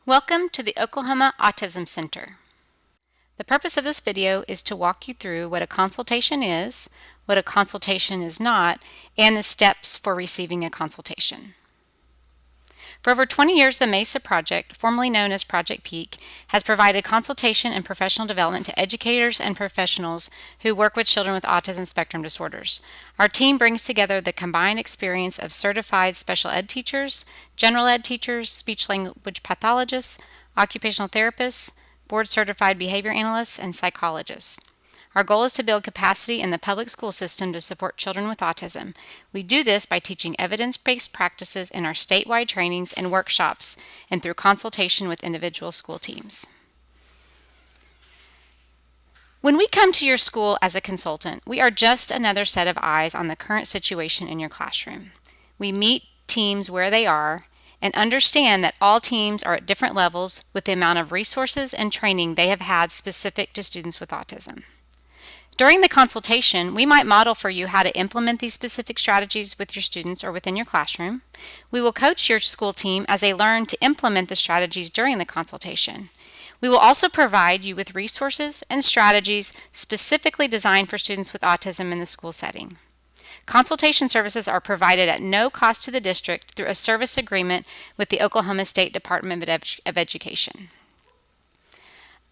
Welcome to the Oklahoma Autism Center. The purpose of this video is to walk you through what a consultation is, what a consultation is not, and the steps for receiving a consultation. For over 20 years, the MESA project, formerly known as Project Peak, has provided consultation and professional development to educators and professionals who work with children with autism spectrum disorders. Our team brings together the combined experience of certified special ed teachers, general ed teachers, speech-language pathologists, occupational therapists, board-certified behavior analysts, and psychologists. Our goal is to build capacity in the public school system to support children with autism. We do this by teaching evidence-based practices in our statewide trainings and workshops and through consultation with individual school teams. When we come to your school as a consultant, we are just another set of eyes on the current situation in your classroom. We meet teams where they are and understand that all teams are at different levels with the amount of resources and training they have had specific to students with autism. During the consultation, we might model for you how to implement these specific strategies with your students or within your classroom. We will coach your school team as they learn to implement the strategies during the consultation. We will also provide you with resources and strategies specifically designed for students with autism in the school setting. Consultation services are provided at no cost to the district through a service agreement with the Oklahoma State Department of Education.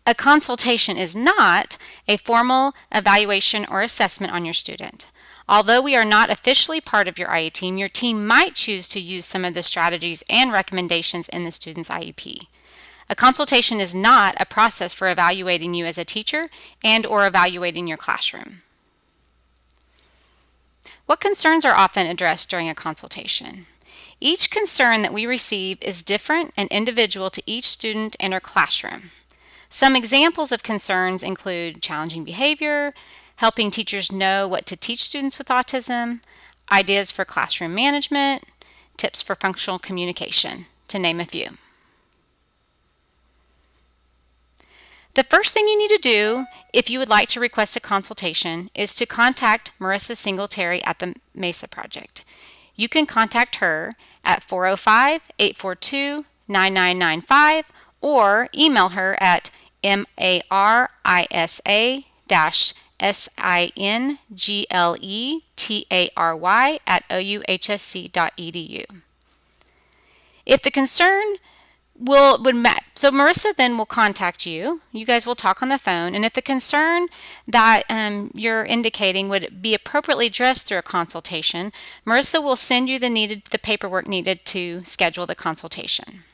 A consultation is not a formal evaluation or assessment on your student. Although we are not officially part of your IA team, your team might choose to use some of the strategies and recommendations in the student's IEP. A consultation is not a process for evaluating you as a teacher and/or evaluating your classroom. What concerns are often addressed during a consultation? Each concern that we receive is different and individual to each student and our classroom. Some examples of concerns include challenging behavior, helping teachers know what to teach students with autism, ideas for classroom management, tips for functional communication, to name a few. The first thing you need to do if you would like to request a consultation is to contact Marissa Singletary at the MESA Project. You can contact her at 405-842-9995 or email her at marissa-singletary@ouhsc.edu. If the concern so Marissa then will contact you. You guys will talk on the phone, and if the concern that you're indicating would be appropriately addressed through a consultation, Marissa will send you the paperwork needed to schedule the consultation.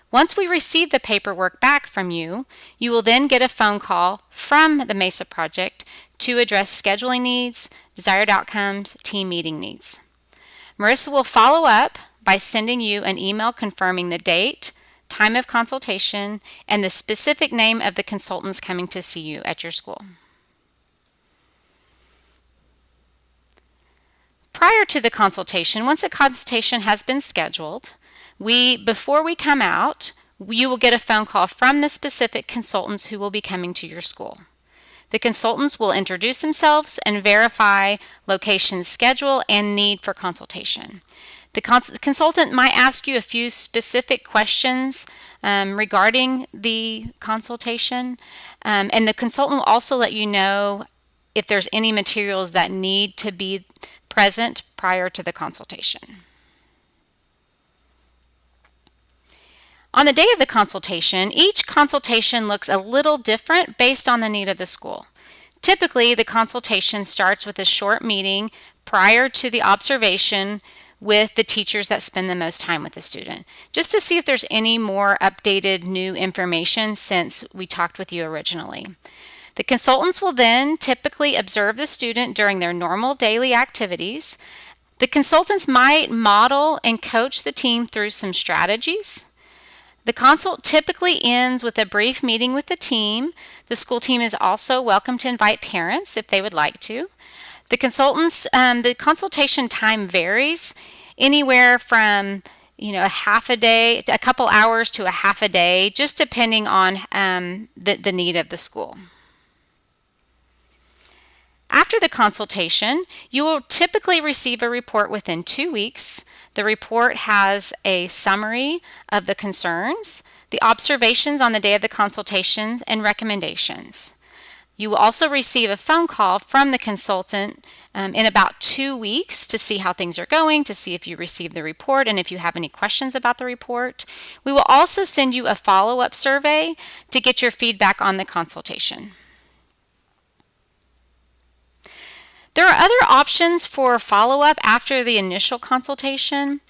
Once we receive the paperwork back from you, you will then get a phone call from the MESA Project to address scheduling needs, desired outcomes, team meeting needs. Marissa will follow up by sending you an email confirming the date, time of consultation, and the specific name of the consultants coming to see you at your school. Prior to the consultation, once a consultation has been scheduled, before we come out, you will get a phone call from the specific consultants who will be coming to your school. The consultants will introduce themselves and verify location, schedule, and need for consultation. The consultant might ask you a few specific questions regarding the consultation, and the consultant will also let you know if there's any materials that need to be present prior to the consultation. On the day of the consultation, each consultation looks a little different based on the need of the school. Typically, the consultation starts with a short meeting prior to the observation with the teachers that spend the most time with the student, just to see if there's any more updated new information since we talked with you originally. The consultants will then typically observe the student during their normal daily activities. The consultants might model and coach the team through some strategies. The consult typically ends with a brief meeting with the team. The school team is also welcome to invite parents if they would like to. The consultation time varies anywhere from a half a day, a couple hours to a half a day, just depending on the need of the school. After the consultation, you will typically receive a report within 2 weeks. The report has a summary of the concerns, the observations on the day of the consultation, and recommendations. You will also receive a phone call from the consultant in about 2 weeks to see how things are going, to see if you received the report and if you have any questions about the report. We will also send you a follow-up survey to get your feedback on the consultation. There are other options for follow-up after the initial consultation.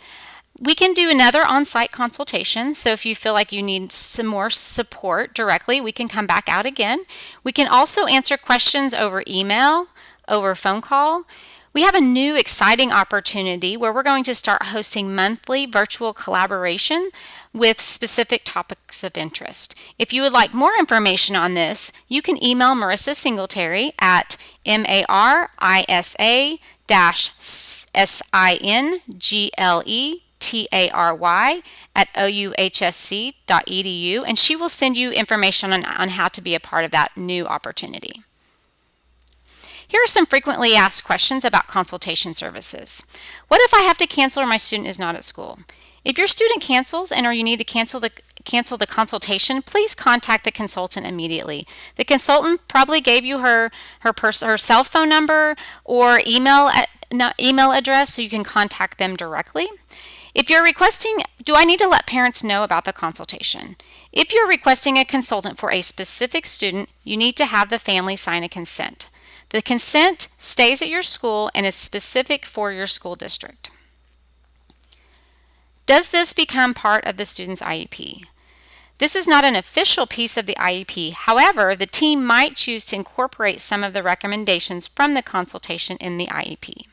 We can do another on-site consultation, so if you feel like you need some more support directly, we can come back out again. We can also answer questions over email, over phone call. We have a new exciting opportunity where we're going to start hosting monthly virtual collaboration with specific topics of interest. If you would like more information on this, you can email Marissa Singletary at marissa-singletary@ouhsc.edu, and she will send you information on how to be a part of that new opportunity. Here are some frequently asked questions about consultation services. What if I have to cancel or my student is not at school? If your student cancels or you need to cancel the consultation, please contact the consultant immediately. The consultant probably gave you her cell phone number or email address, so you can contact them directly. If you're requesting, do I need to let parents know about the consultation? If you're requesting a consultant for a specific student, you need to have the family sign a consent. The consent stays at your school and is specific for your school district. Does this become part of the student's IEP? This is not an official piece of the IEP. However, the team might choose to incorporate some of the recommendations from the consultation in the IEP.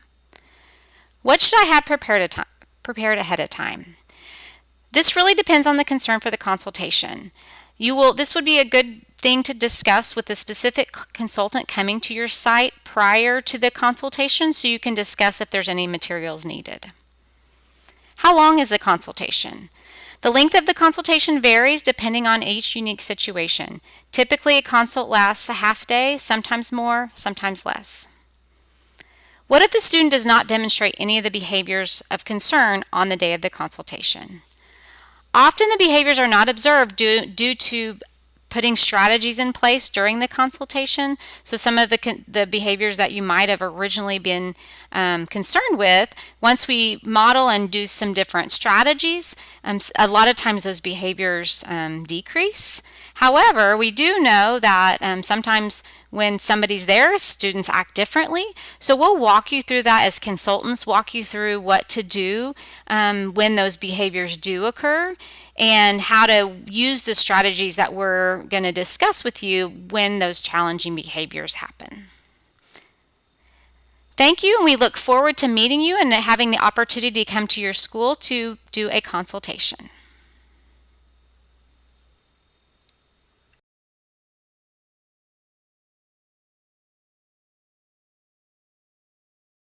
What should I have prepared ahead of time? This really depends on the concern for the consultation. This would be a good thing to discuss with the specific consultant coming to your site prior to the consultation, so you can discuss if there's any materials needed. How long is the consultation? The length of the consultation varies depending on each unique situation. Typically, a consult lasts a half day, sometimes more, sometimes less. What if the student does not demonstrate any of the behaviors of concern on the day of the consultation? Often the behaviors are not observed due to putting strategies in place during the consultation. So some of the behaviors that you might have originally been concerned with, once we model and do some different strategies, a lot of times those behaviors decrease. However, we do know that sometimes when somebody's there, students act differently. So we'll walk you through that as consultants, walk you through what to do when those behaviors do occur, and how to use the strategies that we're going to discuss with you when those challenging behaviors happen. Thank you, and we look forward to meeting you and having the opportunity to come to your school to do a consultation.